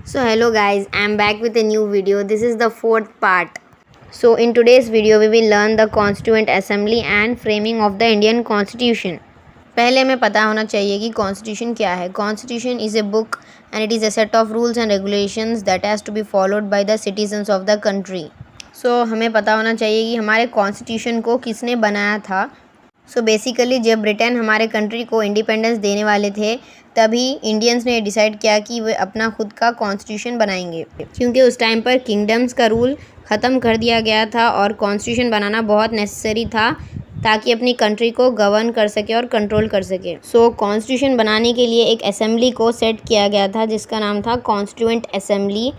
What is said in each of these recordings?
So hello guys, I am back with a new video. This is the fourth part. So in today's video we will learn the Constituent Assembly and framing of the Indian Constitution. पहले हमें पता होना चाहिए कि constitution क्या है. Constitution is a book and it is a set of rules and regulations that has to be followed by the citizens of the country. So हमें पता होना चाहिए कि हमारे कॉन्स्टिट्यूशन को किसने बनाया था. सो बेसिकली जब ब्रिटेन हमारे कंट्री को इंडिपेंडेंस देने वाले थे तभी इंडियंस ने डिसाइड किया कि वे अपना खुद का कॉन्स्टिट्यूशन बनाएंगे, क्योंकि उस टाइम पर किंगडम्स का रूल ख़त्म कर दिया गया था और कॉन्स्टिट्यूशन बनाना बहुत नेसेसरी था ताकि अपनी कंट्री को गवर्न कर सके और कंट्रोल कर सके. सो कॉन्स्टिट्यूशन बनाने के लिए एक असेंबली को सेट किया गया था जिसका नाम था कॉन्स्टिट्यूएंट असेंबली.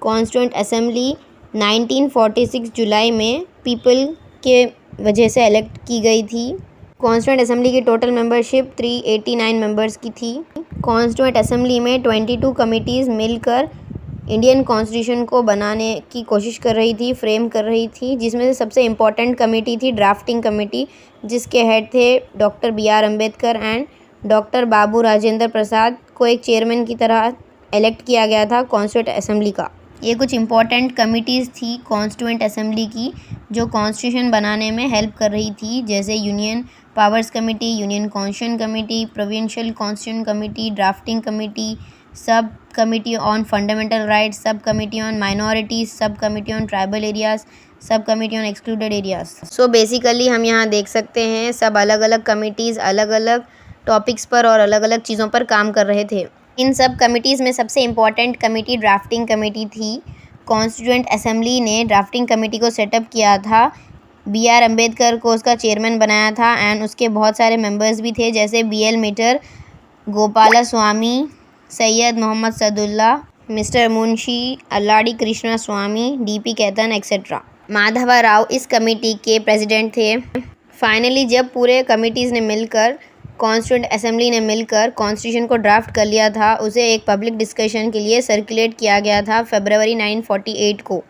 कॉन्स्टिट्यूएंट असेंबली 1946 जुलाई में पीपल के वजह से इलेक्ट की गई थी. कॉन्स्टिट्यूएंट असेंबली की टोटल मेंबरशिप 389 मेंबर्स की थी. कॉन्स्टिट्यूएंट असेंबली में 22 कमिटीज़ मिलकर इंडियन कॉन्स्टिट्यूशन को बनाने की कोशिश कर रही थी, फ्रेम कर रही थी, जिसमें से सबसे इम्पॉर्टेंट कमेटी थी ड्राफ्टिंग कमेटी, जिसके हेड थे doctor B.R. Ambedkar and doctor Babu Rajendra Prasad को एक चेयरमैन की तरह इलेक्ट किया गया था कॉन्स्टिट्यूएंट असेंबली का. ये कुछ इम्पॉर्टेंट कमिटीज़ थी कॉन्स्टिट्यूएंट असेंबली की जो कॉन्स्टिट्यूशन बनाने में हेल्प कर रही थी, जैसे union powers committee, union constitution committee, provincial constitution committee, drafting committee, sub committee on fundamental rights, sub committee on minorities, sub committee on tribal areas, sub committee on excluded areas. So basically हम यहाँ देख सकते हैं सब अलग अलग committees अलग अलग टॉपिक्स पर और अलग अलग चीज़ों पर काम कर रहे थे. इन सब कमिटीज़ में सबसे इम्पॉर्टेंट कमेटी ड्राफ्टिंग कमेटी थी. कॉन्स्टिट्यूएंट असेंबली ने ड्राफ्टिंग कमेटी को सेटअप किया था. B.R. अम्बेडकर को उसका चेयरमैन बनाया था एंड उसके बहुत सारे मेंबर्स भी थे, जैसे B.L. मीटर, गोपाला स्वामी, सैयद मोहम्मद सदुल्ला, मिस्टर मुंशी, अल्लाडी कृष्णा स्वामी, D.P. कैतन एक्सेट्रा. माधवा राव इस कमेटी के प्रेसिडेंट थे. फाइनली जब पूरे कमिटीज़ ने मिलकर कॉन्स्टिट्यूएंट असेंबली ने मिलकर कॉन्स्टिट्यूशन को ड्राफ्ट कर लिया था, उसे एक पब्लिक डिस्कशन के लिए सर्कुलेट किया गया था फरवरी 1948 को.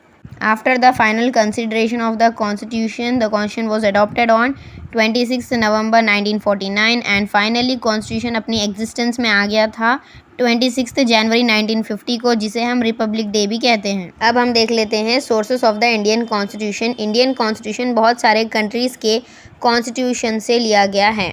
After the final consideration of the constitution was adopted on 26 November 1949 and finally constitution अपनी एग्जिस्टेंस में आ गया था 26 जनवरी 1950 को, जिसे हम रिपब्लिक डे भी कहते हैं. अब हम देख लेते हैं sources of the Indian constitution. Indian constitution बहुत सारे कंट्रीज़ के कॉन्स्टिट्यूशन से लिया गया है.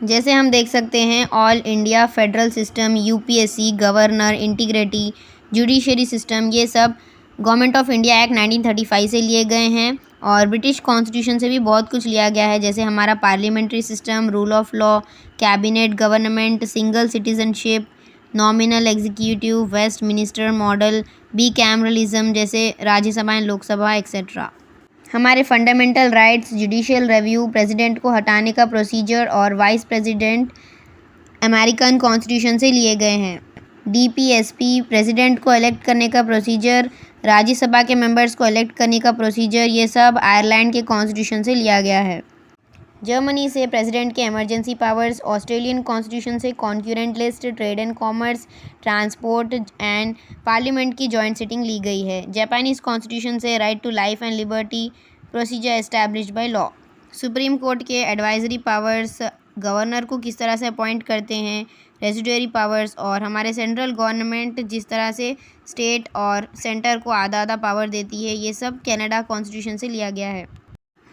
जैसे हम देख सकते हैं all India federal system, UPSC, governor, integrity, judiciary system, ये सब गवर्नमेंट ऑफ इंडिया एक्ट 1935 से लिए गए हैं. और ब्रिटिश कॉन्स्टिट्यूशन से भी बहुत कुछ लिया गया है, जैसे हमारा parliamentary system, rule of law, cabinet government, single citizenship, nominal executive, west minister model, bicameralism जैसे राज्यसभा एंड लोकसभा एक्सेट्रा. हमारे fundamental rights, judicial review, president को हटाने का प्रोसीजर और वाइस प्रेसिडेंट अमेरिकन कॉन्स्टिट्यूशन से लिए गए हैं. DPSP प्रेसिडेंट को इलेक्ट करने का प्रोसीजर, राज्यसभा के मेंबर्स को इलेक्ट करने का प्रोसीजर, ये सब आयरलैंड के कॉन्स्टिट्यूशन से लिया गया है. जर्मनी से प्रेसिडेंट के इमरजेंसी पावर्स, ऑस्ट्रेलियन कॉन्स्टिट्यूशन से concurrent list, trade and commerce, transport and parliament की जॉइंट सिटिंग ली गई है. जापानीज़ कॉन्स्टिट्यूशन से right to life and liberty, procedure established by law. Supreme court के एडवाइजरी पावर्स, गवर्नर को किस तरह से अपॉइंट करते हैं, रेजिडुअरी पावर्स, और हमारे सेंट्रल गवर्नमेंट जिस तरह से स्टेट और सेंटर को आधा आधा पावर देती है, ये सब कनाडा कॉन्स्टिट्यूशन से लिया गया है.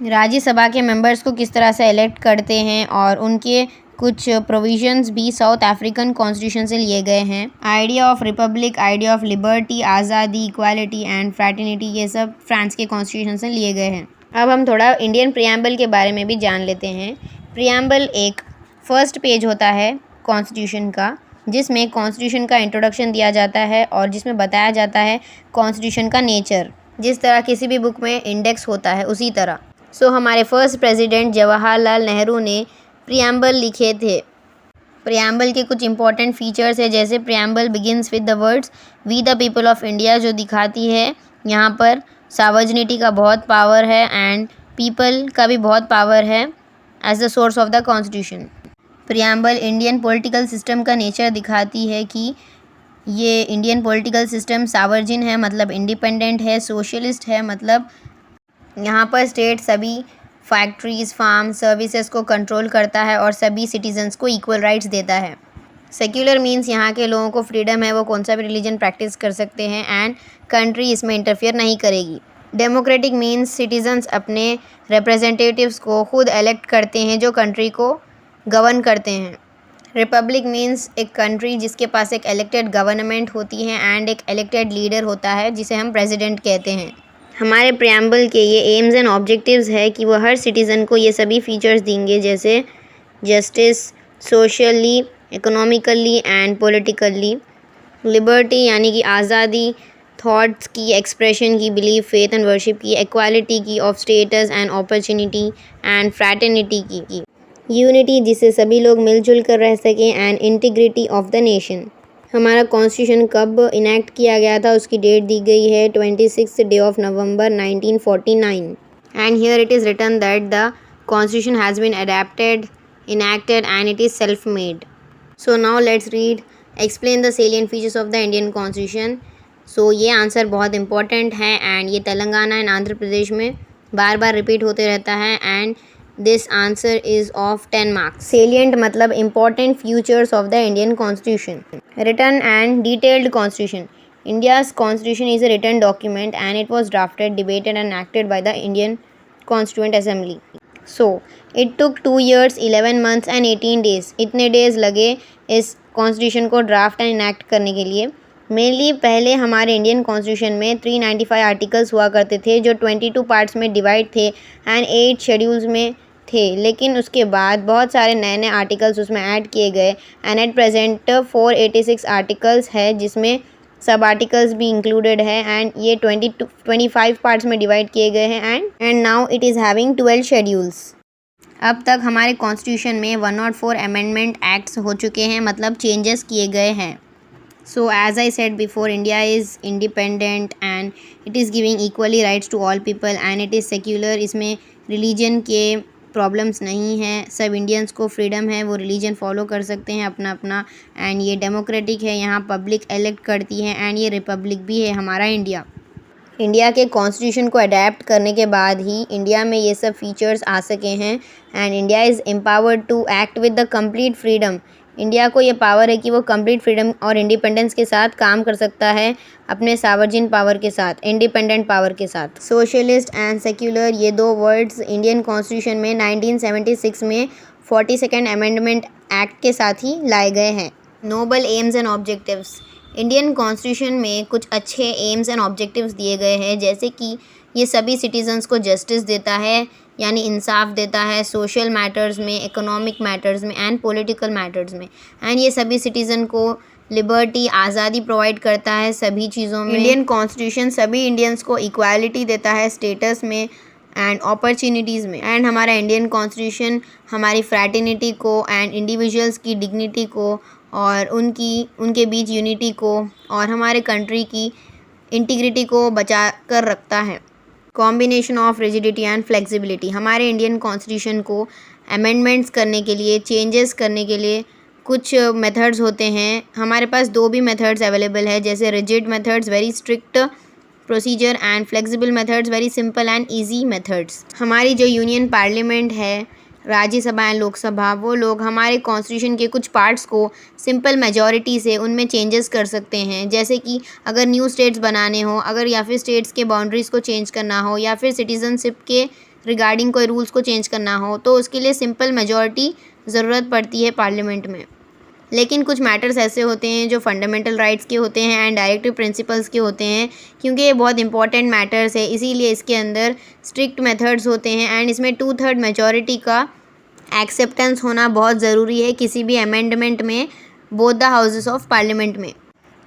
राज्यसभा के मेंबर्स को किस तरह से इलेक्ट करते हैं और उनके कुछ प्रोविजंस भी साउथ अफ्रीकन कॉन्स्टिट्यूशन से लिए गए हैं. Idea of Republic, idea of liberty, आज़ादी, इक्वालिटी एंड फ्रैटर्निटी, ये सब फ्रांस के कॉन्स्टिट्यूशन से लिए गए हैं. अब हम थोड़ा इंडियन प्रियम्बल के बारे में भी जान लेते हैं. प्रियम्बल एक फर्स्ट पेज होता है कॉन्स्टिट्यूशन का, जिसमें कॉन्स्टिट्यूशन का इंट्रोडक्शन दिया जाता है और जिसमें बताया जाता है कॉन्स्टिट्यूशन का नेचर, जिस तरह किसी भी बुक में इंडेक्स होता है उसी तरह. सो हमारे फर्स्ट प्रेसिडेंट जवाहरलाल नेहरू ने प्रियम्बल लिखे थे. प्रियम्बल के कुछ इंपॉर्टेंट फीचर्स है, जैसे preamble begins with the words we the people of India, जो दिखाती है यहाँ पर सावर्जनिटी का बहुत पावर है एंड पीपल का भी बहुत पावर है as the source of the constitution. Preamble Indian political system का नेचर दिखाती है कि ये इंडियन पॉलिटिकल सिस्टम सावर्जिन है, मतलब इंडिपेंडेंट है, सोशलिस्ट है, मतलब यहाँ पर स्टेट सभी फैक्ट्रीज़, फार्म, सर्विसेज को कंट्रोल करता है और सभी सिटीजन्स को इक्वल राइट्स देता है. सेक्युलर मीन्स यहाँ के लोगों को फ्रीडम है, वो कौन सा भी रिलीजन प्रैक्टिस कर सकते हैं एंड कंट्री इसमें इंटरफियर नहीं करेगी। डेमोक्रेटिक मीन्स सिटीजन्स अपने रिप्रेजेंटेटिव्स को खुद इलेक्ट करते हैं जो कंट्री को गवर्न करते हैं। रिपब्लिक मीन्स एक कंट्री जिसके पास एक इलेक्टेड गवर्नमेंट होती है एंड एक इलेक्टेड लीडर होता है जिसे हम प्रेसिडेंट कहते हैं। हमारे प्रियम्बल के ये एम्स एंड ऑब्जेक्टिव्स है कि वो हर सिटीज़न को ये सभी फीचर्स देंगे जैसे justice, socially, economically and politically, liberty यानी कि आज़ादी, थॉट्स की एक्सप्रेशन की, बिलीफ, फेथ एंड वर्शिप की, इक्वालिटी की, of status and opportunity and fraternity की, यूनिटी जिससे सभी लोग मिलजुल कर रह सकें and integrity of the nation. हमारा कॉन्स्टिट्यूशन कब इनैक्ट किया गया था उसकी डेट दी गई है 26 day of November 1949 and here it is written that the constitution has been adapted, enacted and it is self-made. So now let's read, explain the salient features of the Indian Constitution. So ये answer बहुत important है and ये Telangana and Andhra Pradesh में बार बार repeat होते रहता है and this answer is of 10 marks. Salient मतलब important features of the Indian constitution. Written and detailed constitution. India's constitution is a written document and it was drafted, debated and enacted by the Indian Constituent Assembly. So it took 2 years, 11 months and 18 days. इतने days लगे इस constitution को draft and enact करने के लिए। Mainly पहले हमारे Indian constitution में 395 आर्टिकल्स हुआ करते थे जो 22 पार्ट्स में डिवाइड थे एंड 8 शेड्यूल्स में थे, लेकिन उसके बाद बहुत सारे नए नए आर्टिकल्स उसमें ऐड किए गए एंड एट प्रेजेंट 486 आर्टिकल्स है जिसमें सब आर्टिकल्स भी इंक्लूडेड है एंड ये 25 पार्ट्स में डिवाइड किए गए हैं and now it is having 12 schedules. अब तक हमारे कॉन्स्टिट्यूशन में 104 अमेंडमेंट एक्ट्स हो चुके हैं, मतलब चेंजेस किए गए हैं। So as I said before, India is independent and it is giving equally rights to all people and it is secular. इसमें रिलीजन के प्रॉब्लम्स नहीं हैं, सब इंडियंस को फ्रीडम है, वो रिलीजन फॉलो कर सकते हैं अपना अपना एंड ये डेमोक्रेटिक है, यहाँ पब्लिक इलेक्ट करती है एंड ये रिपब्लिक भी है हमारा इंडिया। इंडिया के कॉन्स्टिट्यूशन को अडेप्ट करने के बाद ही इंडिया में ये सब फीचर्स आ सके हैं and India is empowered to act with the complete freedom. India को ये पावर है कि वो कंप्लीट फ्रीडम और इंडिपेंडेंस के साथ काम कर सकता है, अपने सावर्जिन पावर के साथ, इंडिपेंडेंट पावर के साथ। सोशलिस्ट एंड सेक्युलर ये दो वर्ड्स इंडियन कॉन्स्टिट्यूशन में 1976 में 42nd अमेंडमेंट एक्ट के साथ ही लाए गए हैं। Noble aims and objectives. Indian constitution में कुछ अच्छे एम्स एंड ऑब्जेक्टिव्स दिए गए हैं जैसे कि ये सभी सिटीजन्स को जस्टिस देता है यानी इंसाफ देता है सोशल मैटर्स में, इकोनॉमिक मैटर्स में एंड पॉलिटिकल मैटर्स में एंड ये सभी सिटीज़न को लिबर्टी, आज़ादी प्रोवाइड करता है सभी चीज़ों में। इंडियन कॉन्स्टिट्यूशन सभी इंडियंस को इक्वालिटी देता है स्टेटस में एंड अपॉर्चुनिटीज़ में एंड हमारा इंडियन कॉन्स्टिट्यूशन हमारी फ्रैटर्निटी को एंड इंडिविजुअल्स की डिग्निटी को और उनके बीच यूनिटी को और हमारे कंट्री की इंटीग्रिटी को बचा कर रखता है। Combination of rigidity and flexibility. हमारे इंडियन कॉन्स्टिट्यूशन को अमेंडमेंट्स करने के लिए, चेंजेस करने के लिए कुछ मेथड्स होते हैं। हमारे पास दो भी मेथड्स अवेलेबल है, जैसे rigid methods very strict procedure and flexible methods very simple and easy methods. हमारी जो यूनियन पार्लियामेंट है, राज्यसभा एंड लोकसभा, वो लोग हमारे कॉन्स्टिट्यूशन के कुछ पार्ट्स को सिंपल मेजॉरिटी से उनमें चेंजेस कर सकते हैं, जैसे कि अगर न्यू स्टेट्स बनाने हो, अगर या फिर स्टेट्स के बाउंड्रीज़ को चेंज करना हो या फिर सिटीजनशिप के रिगार्डिंग कोई रूल्स को चेंज करना हो तो उसके लिए सिंपल मेजॉरिटी ज़रूरत पड़ती है पार्लियामेंट में। लेकिन कुछ मैटर्स ऐसे होते हैं जो फंडामेंटल राइट्स के होते हैं एंड डायरेक्टिव प्रिंसिपल्स के होते हैं, क्योंकि ये बहुत इंपॉर्टेंट मैटर्स है इसीलिए इसके अंदर स्ट्रिक्ट मेथड्स होते हैं एंड इसमें 2/3 मेजॉरिटी का एक्सेप्टेंस होना बहुत ज़रूरी है किसी भी अमेंडमेंट में, both the houses of parliament में।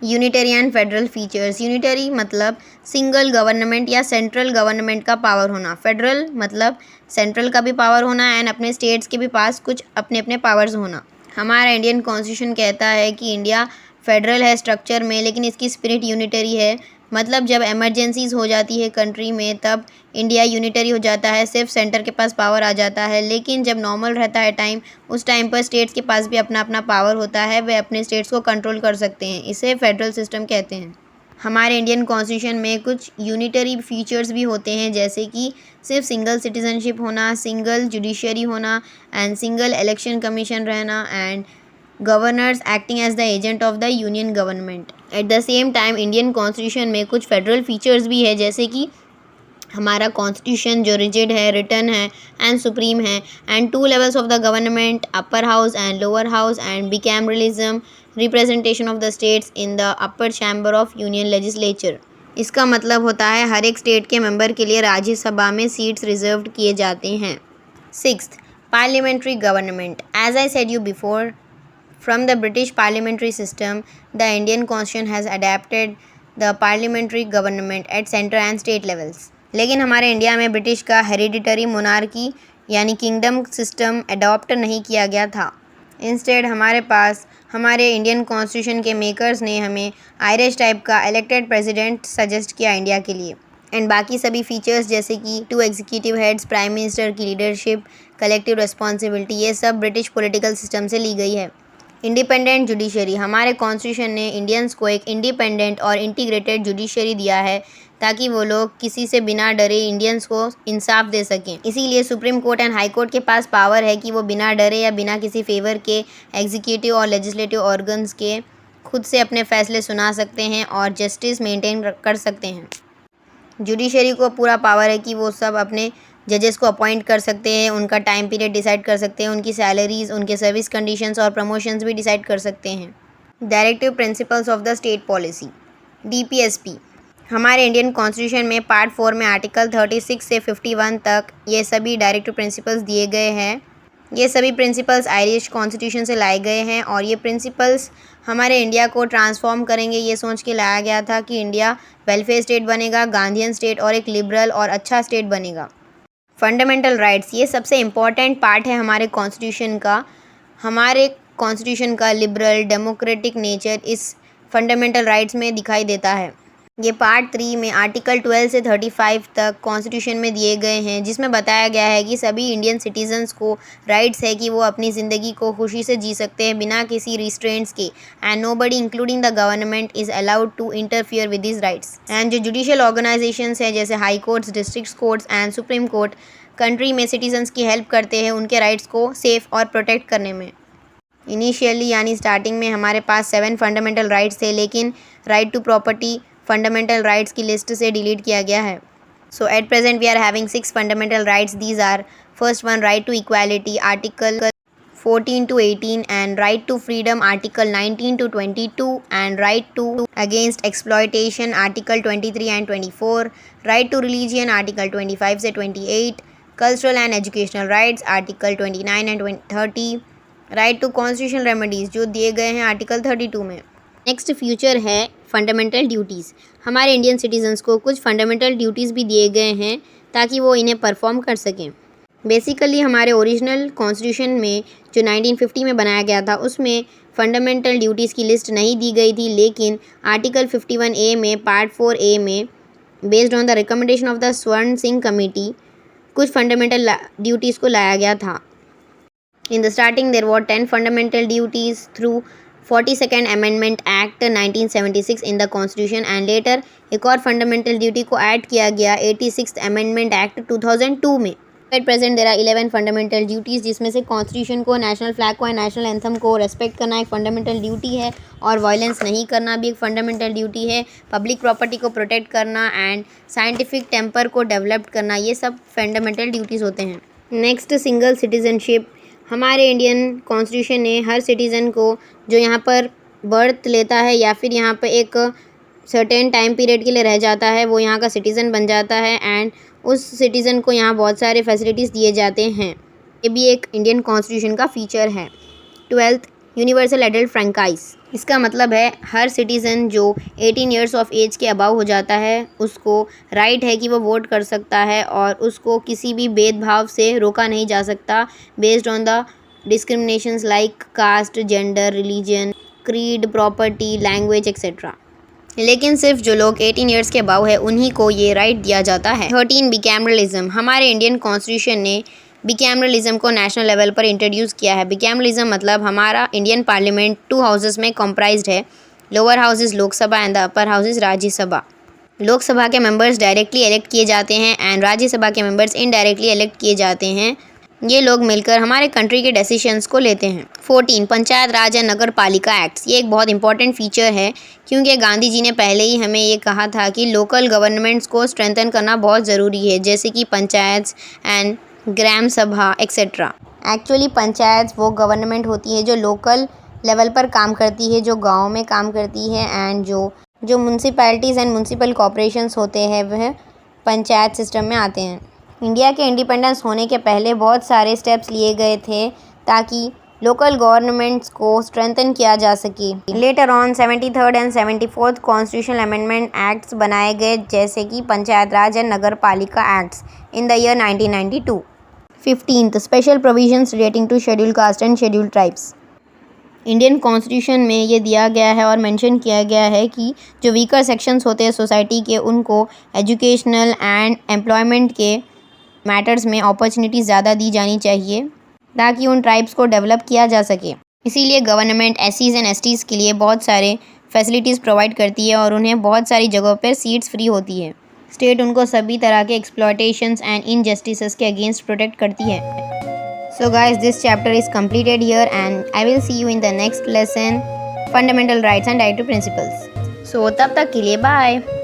Unitary and federal features. Unitary मतलब सिंगल गवर्नमेंट या सेंट्रल गवर्नमेंट का पावर होना, फेडरल मतलब सेंट्रल का भी पावर होना एंड अपने स्टेट्स के भी पास कुछ अपने अपने पावर्स होना। हमारा इंडियन कॉन्स्टिट्यूशन कहता है कि इंडिया फेडरल है स्ट्रक्चर में, लेकिन इसकी स्पिरिट यूनिटरी है, मतलब जब इमरजेंसीज हो जाती है कंट्री में तब इंडिया यूनिटरी हो जाता है, सिर्फ सेंटर के पास पावर आ जाता है, लेकिन जब नॉर्मल रहता है टाइम, उस टाइम पर स्टेट्स के पास भी अपना अपना पावर होता है, वे अपने स्टेट्स को कंट्रोल कर सकते हैं, इसे फेडरल सिस्टम कहते हैं। हमारे इंडियन कॉन्स्टिट्यूशन में कुछ यूनिटरी फीचर्स भी होते हैं, जैसे कि सिर्फ सिंगल सिटीजनशिप होना, सिंगल जुडिशरी होना एंड सिंगल इलेक्शन कमीशन रहना and governors acting as the agent of the union government. At the same time Indian constitution में कुछ फेडरल फीचर्स भी है, जैसे कि हमारा कॉन्स्टिट्यूशन जो रिजिड है, रिटर्न है एंड सुप्रीम है, and 2 levels of the government, upper house and lower house, and bicameralism, representation of the states in the upper chamber of union legislature. इसका मतलब होता है हर एक स्टेट के मेंबर के लिए राज्यसभा में सीट्स रिजर्व किए जाते हैं। 6th, parliamentary government. As I said you before, from the British parliamentary system, the Indian constitution has adapted the parliamentary government at central and state levels. लेकिन हमारे इंडिया में ब्रिटिश का हेरिडिटरी मोनार्की यानी kingdom system adopt नहीं किया गया था। Instead हमारे पास हमारे इंडियन कॉन्स्टिट्यूशन के मेकर्स ने हमें आयरिश टाइप का इलेक्टेड प्रेसिडेंट सजेस्ट किया इंडिया के लिए। एंड बाकी सभी फीचर्स जैसे कि 2 एग्जीक्यूटिव हेड्स, प्राइम मिनिस्टर की लीडरशिप, कलेक्टिव रिस्पॉन्सिबिलिटी, ये सब ब्रिटिश पॉलिटिकल सिस्टम से ली गई है। Independent judiciary. हमारे कॉन्स्टिट्यूशन ने इंडियंस को एक इंडिपेंडेंट और इंटीग्रेटेड जुडिशरी दिया है ताकि वो लोग किसी से बिना डरे इंडियंस को इंसाफ दे सकें। इसीलिए supreme court and high court के पास पावर है कि वो बिना डरे या बिना किसी फेवर के एग्जीक्यूटिव और लेजिस्लेटिव ऑर्गन्स के खुद से अपने फैसले सुना सकते हैं और जस्टिस मेंटेन कर सकते हैं। जुडिशरी को पूरा पावर है कि वो सब अपने जजेस को अपॉइंट कर सकते हैं, उनका टाइम पीरियड डिसाइड कर सकते हैं, उनकी सैलरीज, उनके सर्विस कंडीशंस और प्रमोशंस भी डिसाइड कर सकते हैं। Directive principles of the state policy, DPSP। हमारे इंडियन कॉन्स्टिट्यूशन में पार्ट 4 में आर्टिकल 36 से 51 तक ये सभी डायरेक्टिव प्रिंसिपल्स दिए गए हैं। ये सभी प्रिंसिपल्स आयरिश कॉन्स्टिट्यूशन से लाए गए हैं और ये प्रिंसिपल्स हमारे इंडिया को ट्रांसफॉर्म करेंगे, ये सोच के लाया गया था कि इंडिया वेलफेयर स्टेट बनेगा, गांधीयन स्टेट और एक लिबरल और अच्छा स्टेट बनेगा। फंडामेंटल राइट्स, ये सबसे इम्पॉर्टेंट पार्ट है हमारे कॉन्स्टिट्यूशन का। हमारे कॉन्स्टिट्यूशन का लिबरल डेमोक्रेटिक नेचर इस फंडामेंटल राइट्स में दिखाई देता है। ये पार्ट 3 में आर्टिकल 12 से 35 तक कॉन्स्टिट्यूशन में दिए गए हैं, जिसमें बताया गया है कि सभी इंडियन सिटीजन्स को राइट्स है कि वो अपनी ज़िंदगी को खुशी से जी सकते हैं बिना किसी रिस्ट्रेंट्स के, and nobody including the government is allowed to interfere with this rights. And जो जुडिशियल ऑर्गेनाइजेशंस हैं जैसे high courts, district courts and supreme court, country में सिटीजन्स की हेल्प करते हैं उनके राइट्स को सेफ और प्रोटेक्ट करने में। इनिशियली यानी स्टार्टिंग में हमारे पास 7 फंडामेंटल राइट्स थे, लेकिन right to property fundamental rights की लिस्ट से डिलीट किया गया है। So at present we are having 6 fundamental rights. These are first one, right to equality article 14 to 18, and right to freedom article 19 to 22, and right to against exploitation article 23 and 24, right to religion article 25 से 28, cultural and educational rights article 29 and 30, right to constitutional remedies जो दिए गए हैं article 32 में। Next future है fundamental duties. हमारे Indian citizens को कुछ फंडामेंटल ड्यूटीज़ भी दिए गए हैं ताकि वो इन्हें परफॉर्म कर सकें। बेसिकली हमारे ओरिजिनल कॉन्स्टिट्यूशन में जो 1950 में बनाया गया था उसमें फंडामेंटल ड्यूटीज़ की लिस्ट नहीं दी गई थी, लेकिन आर्टिकल 51A में पार्ट 4A में based on the recommendation of the Swaran Singh committee कुछ फंडामेंटल ड्यूटीज़ को लाया गया था। In the starting there were 10 fundamental duties through 42nd amendment act 1976 in the constitution, and later एक और फंडामेंटल ड्यूटी को ऐड किया गया 86th अमेंडमेंट एक्ट 2002 में। At present there are 11 fundamental duties, जिसमें से कॉन्स्टिट्यूशन को, नेशनल फ्लैग को एंड नेशनल एंथम को रेस्पेक्ट करना एक फंडामेंटल ड्यूटी है, और वायलेंस नहीं करना भी एक फंडामेंटल ड्यूटी है। पब्लिक प्रॉपर्टी को प्रोटेक्ट करना एंड साइंटिफिक टेम्पर को डेवलप करना, ये सब फंडामेंटल ड्यूटीज़ होते हैं। Next, single citizenship. हमारे इंडियन कॉन्स्टिट्यूशन ने हर सिटीज़न को जो यहाँ पर बर्थ लेता है या फिर यहाँ पर एक सर्टेन टाइम पीरियड के लिए रह जाता है, वो यहाँ का सिटीज़न बन जाता है, एंड उस सिटीज़न को यहाँ बहुत सारे फैसिलिटीज़ दिए जाते हैं। ये भी एक इंडियन कॉन्स्टिट्यूशन का फीचर है। 12th, universal adult franchise. इसका मतलब है हर सिटीज़न जो 18 ईयर्स ऑफ एज के अबव हो जाता है उसको राइट है कि वो वोट कर सकता है, और उसको किसी भी भेदभाव से रोका नहीं जा सकता based on the discriminations like caste, gender, religion, creed, property, language etcetera. लेकिन सिर्फ जो लोग 18 ईयर्स के अबव है उन्हीं को ये राइट दिया जाता है। 13, बिकैमरलिज्म। हमारे इंडियन कॉन्स्टिट्यूशन ने बिकैमरलिज्म को नेशनल लेवल पर इंट्रोड्यूस किया है। बिकैमरलिज्म मतलब हमारा इंडियन पार्लियामेंट 2 हाउसेस में कॉम्प्राइज्ड है। Lower house is Lok Sabha and the upper house is Rajya Sabha. Lok Sabha के मेंबर्स डायरेक्टली इलेक्ट किए जाते हैं एंड राज्यसभा के मेंबर्स इनडायरेक्टली इलेक्ट किए जाते हैं। ये लोग मिलकर हमारे कंट्री के डिसीजंस को लेते हैं। 14 पंचायत राज एंड नगर पालिका एक्ट्स। ये एक बहुत इंपॉर्टेंट फीचर है क्योंकि गांधी जी ने पहले ही हमें ये कहा था कि लोकल गवर्नमेंट्स को स्ट्रेंथन करना बहुत ज़रूरी है, जैसे कि पंचायत एंड ग्राम सभा एक्सेट्रा। एक्चुअली पंचायत वो गवर्नमेंट होती है जो लोकल लेवल पर काम करती है, जो गाँव में काम करती है, एंड जो म्यूनसिपैलिटीज़ एंड म्यूनसिपल कॉर्पोरेशंस होते हैं वह पंचायत सिस्टम में आते हैं। इंडिया के इंडिपेंडेंस होने के पहले बहुत सारे स्टेप्स लिए गए थे ताकि लोकल गवर्नमेंट्स को स्ट्रेंथन किया जा सके। Later on 73rd and 74th constitutional amendment acts बनाए गए, जैसे कि panchayat raj and nagar palika acts in the year 1992। 15th special provisions relating to schedule caste and schedule tribes. Indian constitution में ये दिया गया है और मेंशन किया गया है कि जो वीकर सेक्शंस होते हैं सोसाइटी के, उनको एजुकेशनल एंड एम्प्लॉयमेंट के मैटर्स में अपॉर्चुनिटीज़ ज़्यादा दी जानी चाहिए ताकि उन ट्राइब्स को डेवलप किया जा सके। इसीलिए गवर्नमेंट एससीज़ एंड एसटीज़ के लिए बहुत सारे फैसिलिटीज़ प्रोवाइड करती है और उन्हें बहुत सारी जगहों पर सीट्स फ्री होती है। स्टेट उनको सभी तरह के एक्सप्लॉयटेशंस एंड इनजस्टिसेस के अगेंस्ट प्रोटेक्ट करती है। So guys, this chapter is completed here and I will see you in the next lesson, Fundamental Rights and Directive Principles. So तब तक के लिए bye.